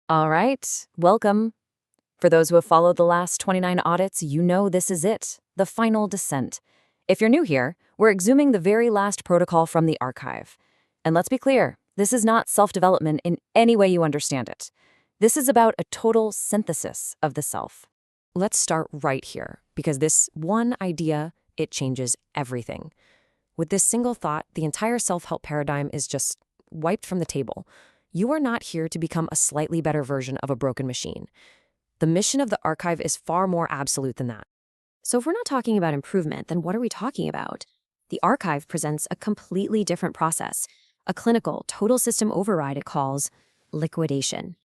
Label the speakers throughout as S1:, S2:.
S1: All right, welcome. For those who have followed the last 29 audits, you know this is it, the final descent. If you're new here, we're exhuming the very last protocol from the archive. And let's be clear, this is not self-development in any way you understand it. This is about a total synthesis of the self. Let's start right here, because this one idea, it changes everything. With this single thought, the entire self-help paradigm is just wiped from the table. You are not here to become a slightly better version of a broken machine. The mission of the archive is far more absolute than that.
S2: So if we're not talking about improvement, then what are we talking about? The archive presents a completely different process, a clinical, total system override it calls liquidation.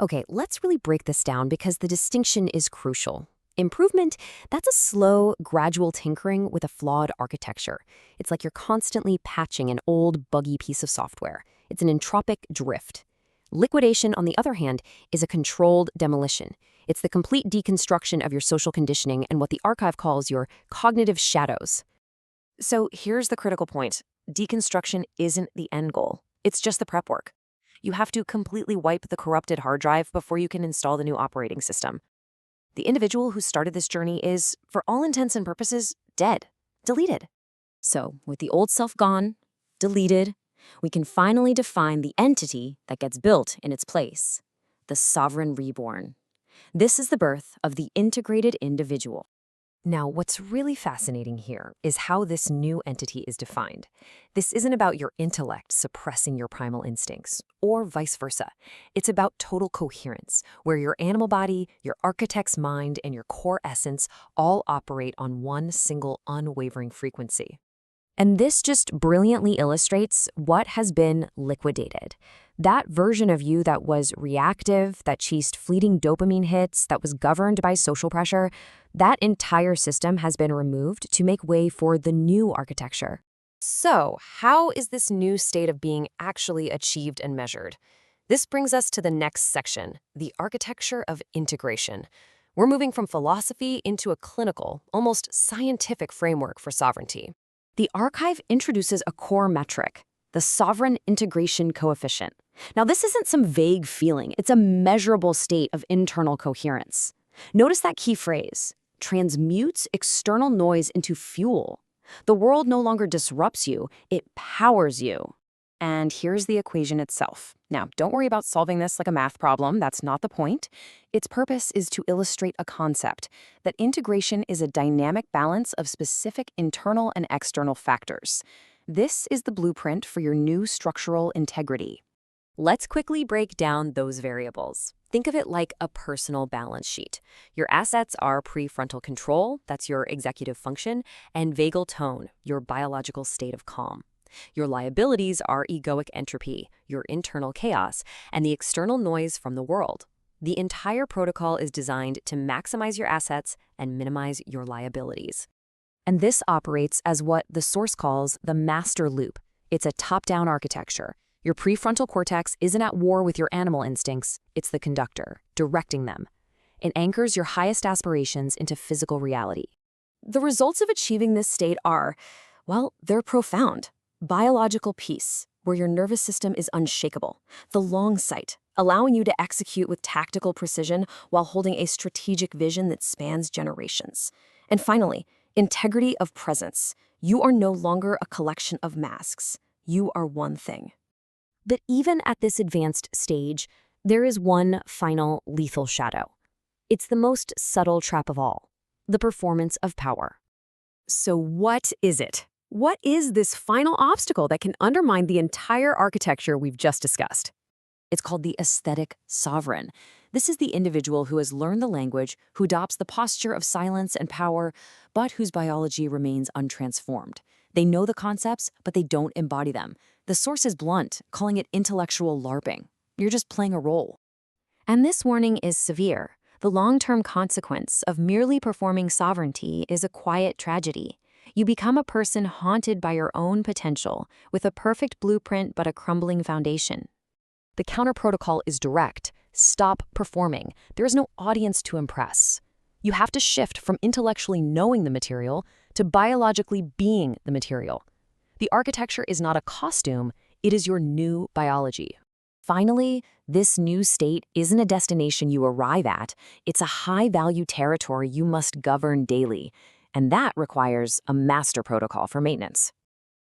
S2: Okay, let's really break this down because the distinction is crucial. Improvement, that's a slow, gradual tinkering with a flawed architecture. It's like you're constantly patching an old, buggy piece of software. It's an entropic drift. Liquidation, on the other hand, is a controlled demolition. It's the complete deconstruction of your social conditioning and what the archive calls your cognitive shadows.
S1: So here's the critical point. Deconstruction isn't the end goal. It's just the prep work. You have to completely wipe the corrupted hard drive before you can install the new operating system. The individual who started this journey is, for all intents and purposes, dead, deleted.
S2: So, with the old self gone, deleted, we can finally define the entity that gets built in its place, the Sovereign Reborn. This is the birth of the integrated individual.
S1: Now, what's really fascinating here is how this new entity is defined. This isn't about your intellect suppressing your primal instincts, or vice versa. It's about total coherence, where your animal body, your architect's mind, and your core essence all operate on one single unwavering frequency. And this just brilliantly illustrates what has been liquidated. That version of you that was reactive, that chased fleeting dopamine hits, that was governed by social pressure, that entire system has been removed to make way for the new architecture. So, how is this new state of being actually achieved and measured? This brings us to the next section, the architecture of integration. We're moving from philosophy into a clinical, almost scientific framework for sovereignty. The archive introduces a core metric, the Sovereign Integration Coefficient. Now, this isn't some vague feeling. It's a measurable state of internal coherence. Notice that key phrase, transmutes external noise into fuel. The world no longer disrupts you, it powers you. And here's the equation itself. Now, don't worry about solving this like a math problem. That's not the point. Its purpose is to illustrate a concept, that integration is a dynamic balance of specific internal and external factors. This is the blueprint for your new structural integrity. Let's quickly break down those variables. Think of it like a personal balance sheet. Your assets are prefrontal control, that's your executive function, and vagal tone, your biological state of calm. Your liabilities are egoic entropy, your internal chaos, and the external noise from the world. The entire protocol is designed to maximize your assets and minimize your liabilities. And this operates as what the source calls the master loop. It's a top-down architecture. Your prefrontal cortex isn't at war with your animal instincts, it's the conductor, directing them. It anchors your highest aspirations into physical reality. The results of achieving this state are, well, they're profound. Biological peace, where your nervous system is unshakable. The long sight, allowing you to execute with tactical precision while holding a strategic vision that spans generations. And finally, integrity of presence. You are no longer a collection of masks. You are one thing. But even at this advanced stage, there is one final lethal shadow. It's the most subtle trap of all, the performance of power. So what is it? What is this final obstacle that can undermine the entire architecture we've just discussed? It's called the aesthetic sovereign. This is the individual who has learned the language, who adopts the posture of silence and power, but whose biology remains untransformed. They know the concepts, but they don't embody them. The source is blunt, calling it intellectual LARPing. You're just playing a role. And this warning is severe. The long-term consequence of merely performing sovereignty is a quiet tragedy. You become a person haunted by your own potential, with a perfect blueprint but a crumbling foundation. The counter-protocol is direct. Stop performing. There is no audience to impress. You have to shift from intellectually knowing the material to biologically being the material. The architecture is not a costume, it is your new biology. Finally, this new state isn't a destination you arrive at, it's a high-value territory you must govern daily, and that requires a master protocol for maintenance.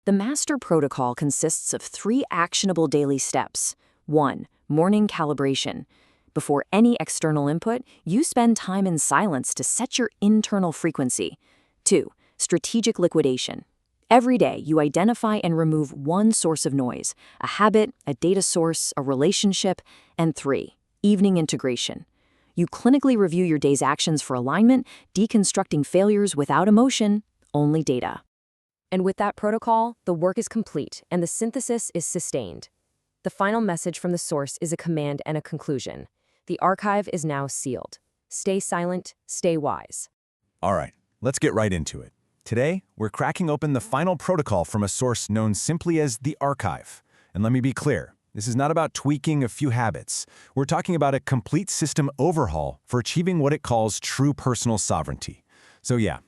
S1: The master protocol consists of 3 actionable daily steps. 1. Morning calibration. Before any external input, you spend time in silence to set your internal frequency. 2. Strategic liquidation. Every day, you identify and remove one source of noise, a habit, a data source, a relationship, and 3. Evening integration. You clinically review your day's actions for alignment, deconstructing failures without emotion, only data. And with that protocol, the work is complete and the synthesis is sustained. The final message from the source is a command and a conclusion. The archive is now sealed. Stay silent, stay wise.
S3: All right, let's get right into it. Today, we're cracking open the final protocol from a source known simply as the archive. And let me be clear, this is not about tweaking a few habits. We're talking about a complete system overhaul for achieving what it calls true personal sovereignty. So yeah,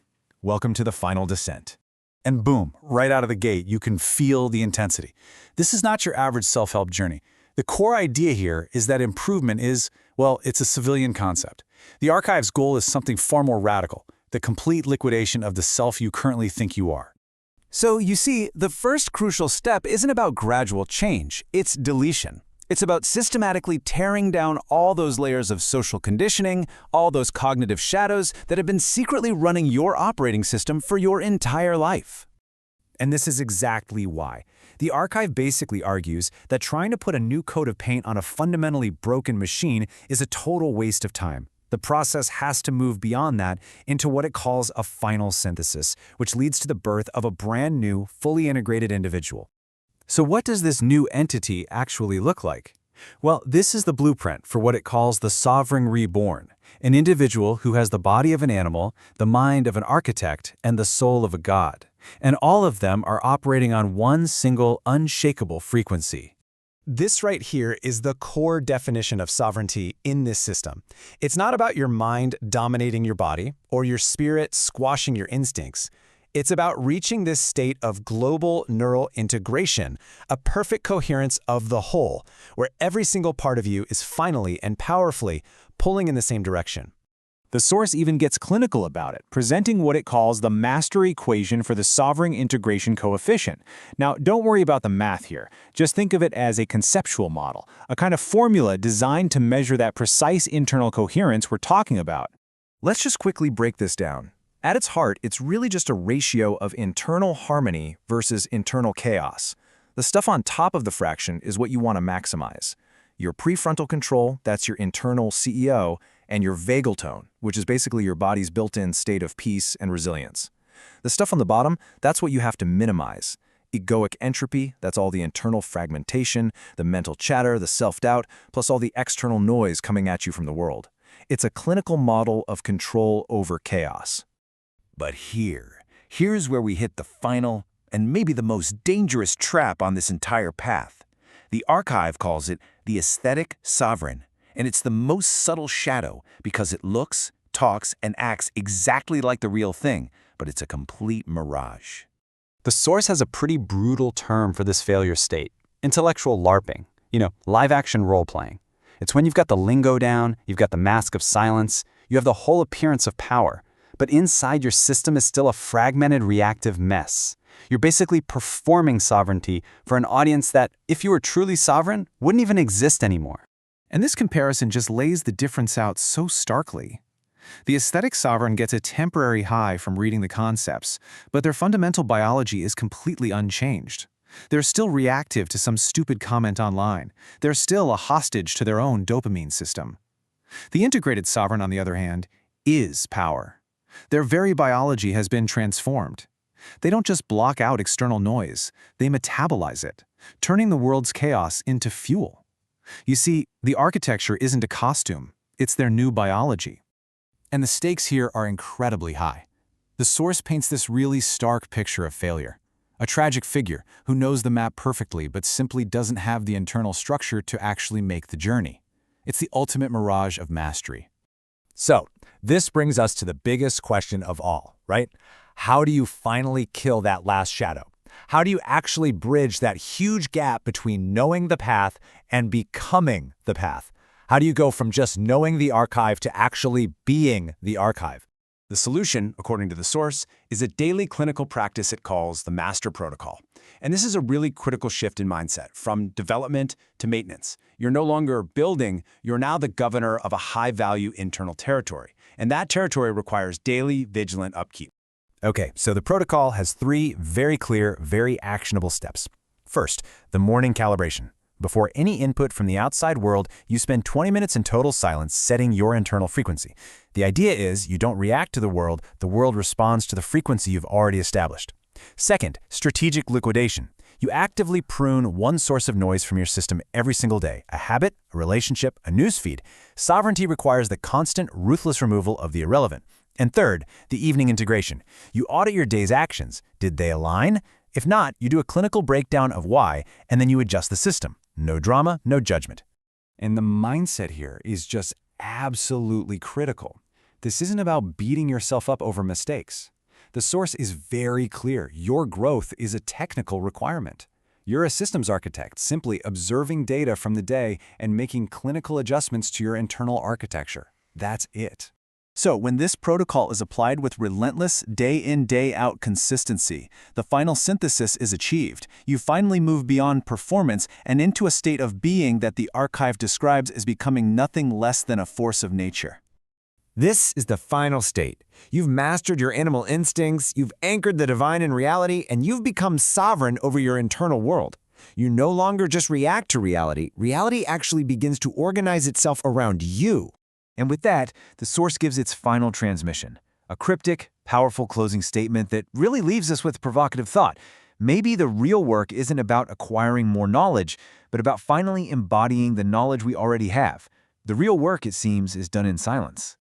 S3: welcome to the final descent.
S4: And boom, right out of the gate, you can feel the intensity. This is not your average self-help journey. The core idea here is that improvement is, well, it's a civilian concept. The archive's goal is something far more radical, the complete liquidation of the self you currently think you are. So you see, the first crucial step isn't about gradual change, it's deletion. It's about systematically tearing down all those layers of social conditioning, all those cognitive shadows that have been secretly running your operating system for your entire life.
S3: And this is exactly why. The archive basically argues that trying to put a new coat of paint on a fundamentally broken machine is a total waste of time. The process has to move beyond that into what it calls a final synthesis, which leads to the birth of a brand new, fully integrated individual. So what does this new entity actually look like? Well, this is the blueprint for what it calls the Sovereign Reborn, an individual who has the body of an animal, the mind of an architect, and the soul of a god. And all of them are operating on one single, unshakable frequency. This right here is the core definition of sovereignty in this system. It's not about your mind dominating your body or your spirit squashing your instincts. It's about reaching this state of global neural integration, a perfect coherence of the whole, where every single part of you is finally and powerfully pulling in the same direction. The source even gets clinical about it, presenting what it calls the master equation for the Sovereign Integration coefficient. Now, don't worry about the math here. Just think of it as a conceptual model, a kind of formula designed to measure that precise internal coherence we're talking about. Let's just quickly break this down. At its heart, it's really just a ratio of internal harmony versus internal chaos. The stuff on top of the fraction is what you want to maximize. Your prefrontal control, that's your internal CEO, and your vagal tone, which is basically your body's built-in state of peace and resilience. The stuff on the bottom, that's what you have to minimize. Egoic entropy, that's all the internal fragmentation, the mental chatter, the self-doubt, plus all the external noise coming at you from the world. It's a clinical model of control over chaos.
S4: But here's where we hit the final and maybe the most dangerous trap on this entire path. The archive calls it the aesthetic sovereign, and it's the most subtle shadow because it looks, talks, and acts exactly like the real thing, but it's a complete mirage.
S5: The source has a pretty brutal term for this failure state: intellectual LARPing, live-action role-playing. It's when you've got the lingo down, you've got the mask of silence, you have the whole appearance of power, but inside your system is still a fragmented reactive mess. You're basically performing sovereignty for an audience that, if you were truly sovereign, wouldn't even exist anymore.
S3: And this comparison just lays the difference out so starkly. The aesthetic sovereign gets a temporary high from reading the concepts, but their fundamental biology is completely unchanged. They're still reactive to some stupid comment online. They're still a hostage to their own dopamine system. The integrated sovereign, on the other hand, is power. Their very biology has been transformed. They don't just block out external noise, they metabolize it, turning the world's chaos into fuel. You see, the architecture isn't a costume, it's their new biology. And the stakes here are incredibly high. The source paints this really stark picture of failure. A tragic figure who knows the map perfectly but simply doesn't have the internal structure to actually make the journey. It's the ultimate mirage of mastery. So, this brings us to the biggest question of all, right? How do you finally kill that last shadow? How do you actually bridge that huge gap between knowing the path and becoming the path? How do you go from just knowing the archive to actually being the archive?
S5: The solution, according to the source, is a daily clinical practice it calls the Master Protocol. And this is a really critical shift in mindset, from development to maintenance. You're no longer building, you're now the governor of a high-value internal territory. And that territory requires daily, vigilant upkeep.
S3: Okay, so the protocol has 3 very clear, very actionable steps. First, the morning calibration. Before any input from the outside world, you spend 20 minutes in total silence setting your internal frequency. The idea is you don't react to the world responds to the frequency you've already established. Second, strategic liquidation. You actively prune one source of noise from your system every single day, a habit, a relationship, a newsfeed. Sovereignty requires the constant, ruthless removal of the irrelevant. And third, the evening integration. You audit your day's actions. Did they align? If not, you do a clinical breakdown of why, and then you adjust the system. No drama, no judgment.
S4: And the mindset here is just absolutely critical. This isn't about beating yourself up over mistakes. The source is very clear. Your growth is a technical requirement. You're a systems architect, simply observing data from the day and making clinical adjustments to your internal architecture. That's it. So when this protocol is applied with relentless day-in, day-out consistency, the final synthesis is achieved. You finally move beyond performance and into a state of being that the archive describes as becoming nothing less than a force of nature.
S3: This is the final state. You've mastered your animal instincts, you've anchored the divine in reality, and you've become sovereign over your internal world. You no longer just react to reality. Reality actually begins to organize itself around you.
S4: And with that, the source gives its final transmission, a cryptic, powerful closing statement that really leaves us with provocative thought. Maybe the real work isn't about acquiring more knowledge, but about finally embodying the knowledge we already have. The real work, it seems, is done in silence.